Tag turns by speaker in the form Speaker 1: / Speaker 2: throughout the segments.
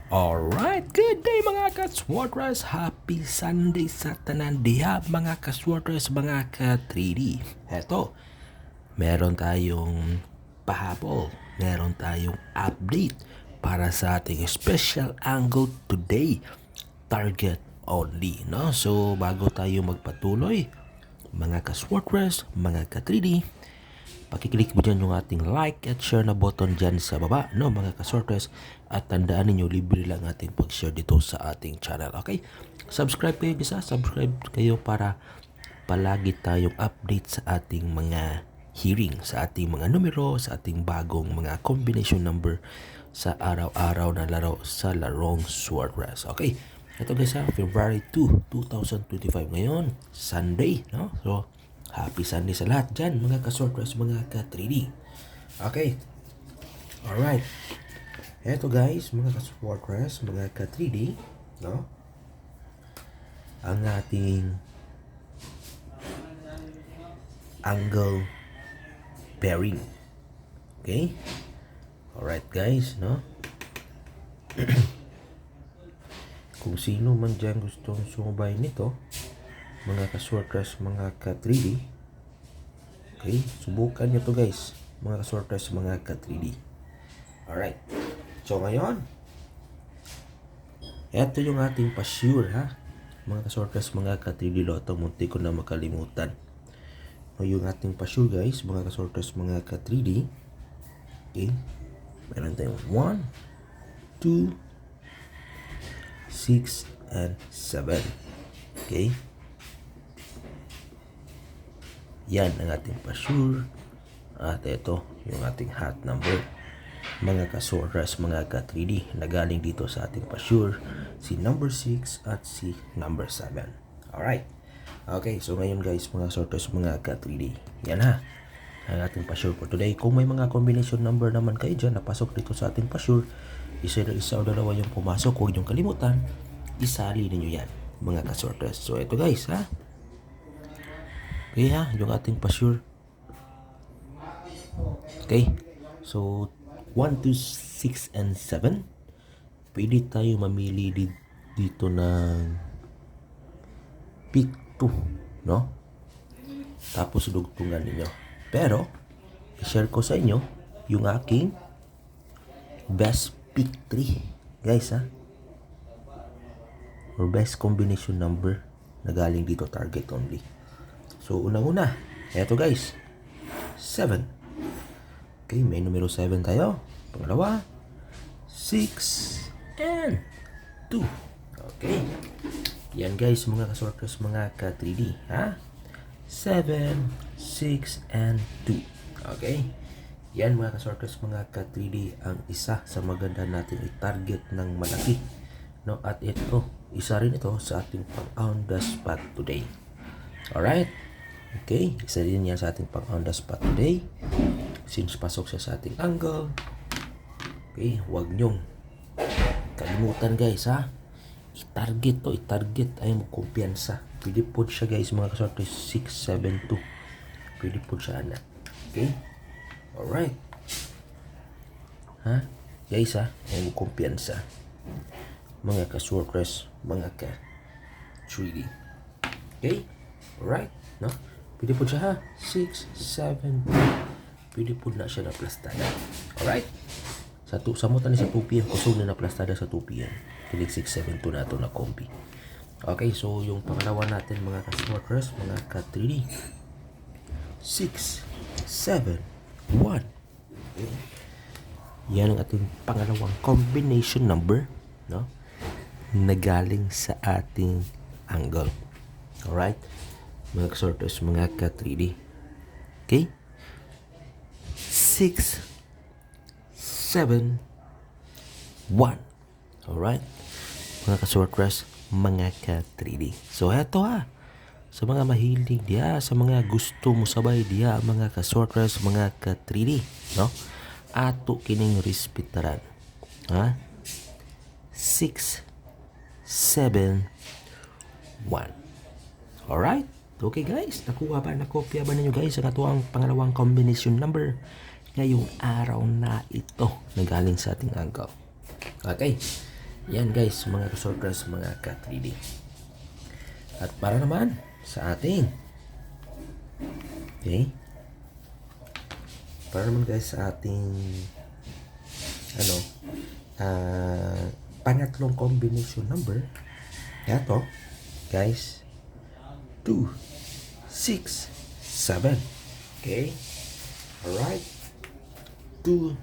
Speaker 1: Alright, good day mga ka-Swarters. Happy Sunday sa tanan diha mga ka-Swarters, mga ka-3D. Eto, meron tayong pahabol, meron tayong update para sa ating special angle today. Target only, no? So, bago tayo magpatuloy, mga ka-Swarters, mga ka-3D, pakiclick mo dyan yung ating like at share na button dyan sa baba, no mga kasorters. At tandaan ninyo, libre lang ating pag-share dito sa ating channel, okay? Subscribe kayo dyan, subscribe kayo para palagi tayong update sa ating mga hearing, sa ating mga numero, sa ating bagong mga combination number sa araw-araw na laro sa larong Sword Race, okay? Ito guys ha, February 2, 2025 ngayon, Sunday, no? So, happy Sunday sa lahat dyan, mga ka-Sortress, mga ka-3D. Okay. Alright. Eto guys, mga ka-Sortress, mga ka-3D, no? Ang ating angle pairing. Okay? Alright guys, no? Kung sino man dyan gustong sumabay nito, mga ka-Sortress, mga ka-3D, okay, subukan nyo to guys, mga ka-Sortress, mga ka-3D. Alright, so ngayon, eto yung ating pa-sure ha, mga ka-Sortress, mga ka-3D Lotto, munti ko na makalimutan. O yung ating pa-sure guys, mga ka-Sortress, mga ka-3D, okay, meron tayong 1, 2, 6, and 7. Okay, yan ang ating pa-sure. At ito yung ating hot number, mga ka-Sortress, mga ka-3D, na galing dito sa ating pa-sure, si number 6 at si number 7. Alright. Okay, so ngayon guys, mga Sortress, mga ka-3D, yan ha, ang ating pa-sure for today. Kung may mga combination number naman kayo dyan na pasok dito sa ating pa-sure, isa o dalawa yung pumasok, huwag niyong kalimutan, isali ninyo yan, mga ka-Sortress. So ito guys ha, okay ha, yung ating pa-sure. Okay, so 1, 2, 6, and 7. Pwede tayo mamili dito ng pick 2, no? Tapos dugtungan ninyo. Pero, i-share ko sa inyo yung aking best pick 3. Guys ha, or best combination number na galing dito, target only. So, unang-una, eto guys, 7. Okay, may numero 7 tayo. Pangalawa, 6, and 2. Okay. Yan guys, mga ka-Sortress, mga ka-3D, ha? 7, 6, and 2. Okay. Yan mga ka-Sortress, mga ka-3D, ang isa sa maganda natin i-target ng malaki, no? At ito, isa rin ito sa ating pang-on the spot today. Alright. Okay, isa din yan sa ating pang-on the spot today. Since pasok siya sa ating angle, okay, huwag nyong kalimutan guys ha, i-target to, i-target ay magkumpiyansa. Pwede po siya guys, mga ka-Sortress, 6, 7, 2. Pwede po siya anak. Okay, alright ha guys ha, ay magkumpiyansa, mga ka-Sortress, mga ka-3D. Okay, alright, no? Pwede po siya ha, 6, 7, 2. Pwede po na siya na plastada. Alright? Sa mo tani sa 2 PM, kusog na plastada sa 2 PM. Kilig 672 na ito na kombi. Okay, so yung pangalawa natin, mga ka-Sortress, mga ka-3D, 6, 7, 1. Okay. Yan ang ating pangalawang combination number, no? Nagaling sa ating angle. Alright? Mga ka-Sortress, mga ka-3D. Okay? 6, 7, 1. Alright? Mga ka-Sortress, mga ka-3D. So, eto ha. Sa mga mahilig diya, sa mga gusto mo sabay diya, mga ka-Sortress, mga ka-3D, no? Ato kining respetaran. Ha? 6, 7, 1. Alright? Okay guys, nakuha ba, nakopya ba ninyo guys ang atuang pangalawang combination number ngayong araw na ito na galing sa ating angle? Okay, Yan guys, mga ka-sorters, mga ka-3D. At para naman sa ating, okay, para naman guys sa ating pangatlong combination number, eto guys, 2, 6, 7. Okay, alright, 2,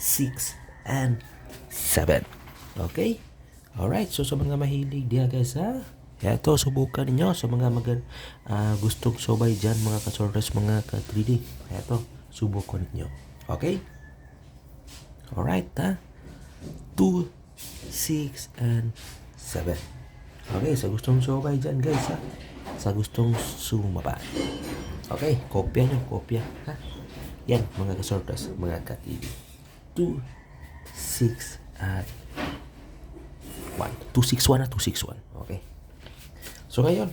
Speaker 1: 6, and 7. Okay, alright, so sa mga mahilig diya guys ha, eto subukan niyo sa mga gustong sobay dyan, mga ka-sorters, mga ka-3D. Eto, subukan niyo. Okay, alright ha, 2, 6, and 7. Okay, sa gustong sobay dyan guys ha, sa gustong sumaba. Okay, kopya nyo, kopya ha. Yan, mga ka-sorters, mga ka-3D. 2, 6, at 1. 261 na 261. Okay. So ngayon,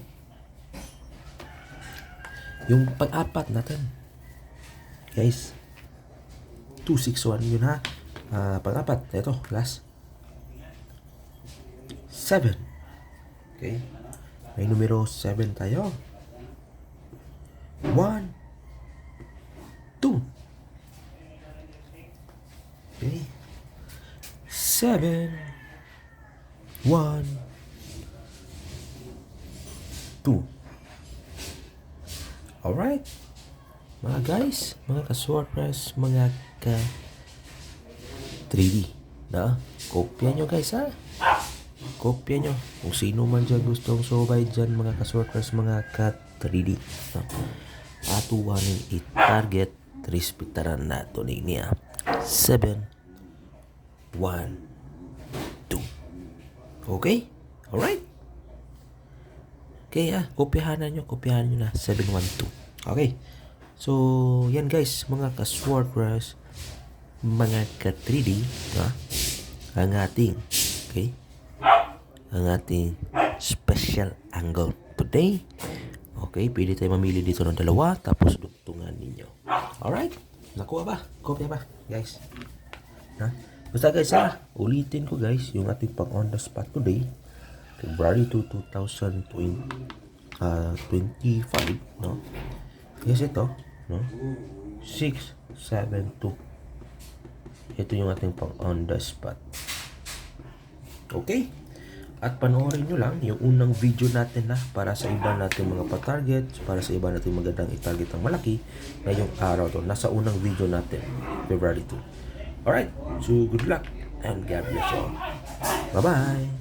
Speaker 1: yung pang-apat natin, guys, 261 yun ha. Pang-apat, ito, last 7. Okay. May numero 7 tayo. 1, 2. Okay. 7, 1, 2. Alright. Mga guys, mga ka-sorters, mga ka-3D. Na? Kopya nyo guys ha. Kopya nyo. Kung sino man dyan gustong sobay dyan, mga ka-sorters, mga ka-3D. No? Atuwanin i-target, respetaran nato niya. 7, 1, 2. Okay? Alright? Okay kopyahan nyo na 712. Okay. So, yan guys, mga ka-sorters, mga ka-3D, ang ating, okay, ang ating special angle today. Okay, pwede tayo mamili dito ng dalawa, tapos dugtungan ninyo. Alright? Nakuha ba? Kopya ba, guys? Basta guys ulitin ko guys, yung ating pang on the spot today, February 2, 2025, no? Yes, ito, no? 6, 7, 2. Ito yung ating pang on the spot. Okay? At panoorin nyo lang yung unang video natin para sa iba natin mga pa-target, para sa iba natin magandang i-target ang malaki ngayong araw to. Nasa unang video natin, February 2. Alright, so good luck and God bless you all. Bye-bye!